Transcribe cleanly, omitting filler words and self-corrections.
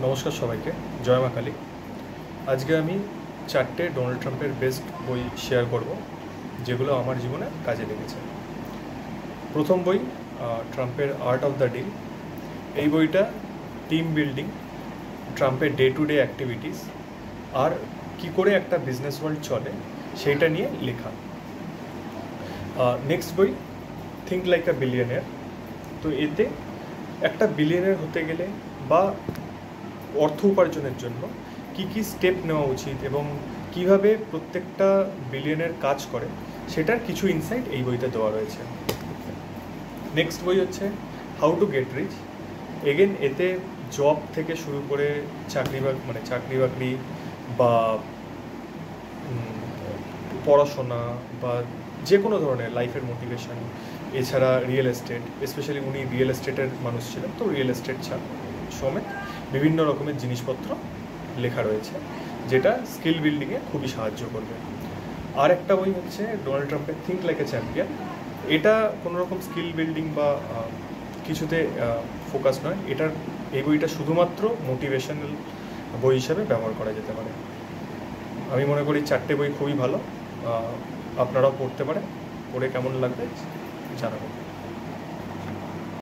নমস্কার সবাইকে, জয় মা কালী। আজকে আমি 4টে ডোনাল্ড ট্রাম্পের বেস্ট বই শেয়ার করব, যেগুলো আমার জীবনে কাজে লেগেছে। প্রথম বই ট্রাম্পের আর্ট অফ দ্য ডিল। এই বইটা টিম বিল্ডিং, ট্রাম্পের ডে টু ডে অ্যাক্টিভিটিস আর কি করে একটা বিজনেস ওয়ার্ল্ড চলে সেইটা নিয়ে লেখা। নেক্সট বই থিঙ্ক লাইক আ বিলিয়নিয়ার। তো এতে একটা বিলিয়নিয়ার হতে গেলে বা অর্থ উপার্জনের জন্য কি কি স্টেপ নেওয়া উচিত এবং কিভাবে প্রত্যেকটা বিলিয়নের কাজ করে সেটার কিছু ইনসাইট এই বইতে দেওয়া রয়েছে। নেক্সট বই হচ্ছে how to get rich. Again এতে জব থেকে শুরু করে চাকরি বাকরি বা পড়াশোনা বা যে কোনো ধরনের লাইফের মোটিভেশন, এছাড়া রিয়েল এস্টেট, স্পেশালি উনি রিয়েল এস্টেটের মানুষ ছিলেন, তো রিয়েল এস্টেট সমেত বিভিন্ন রকমের জিনিসপত্র লেখা রয়েছে, যেটা স্কিল বিল্ডিংয়ে খুবই সাহায্য করবে। আর একটা বই হচ্ছে ডোনাল্ড ট্রাম্পের থিঙ্ক লাইক এ চ্যাম্পিয়ন। এটা কোনো রকম স্কিল বিল্ডিং বা কিছুতে ফোকাস নয়, এই বইটা শুধুমাত্র মোটিভেশনাল বই হিসাবে ব্যবহার করা যেতে পারে। আমি মনে করি 4টে বই খুবই ভালো, আপনারাও পড়তে পারেন। পড়ে কেমন লাগবে জানাবেন।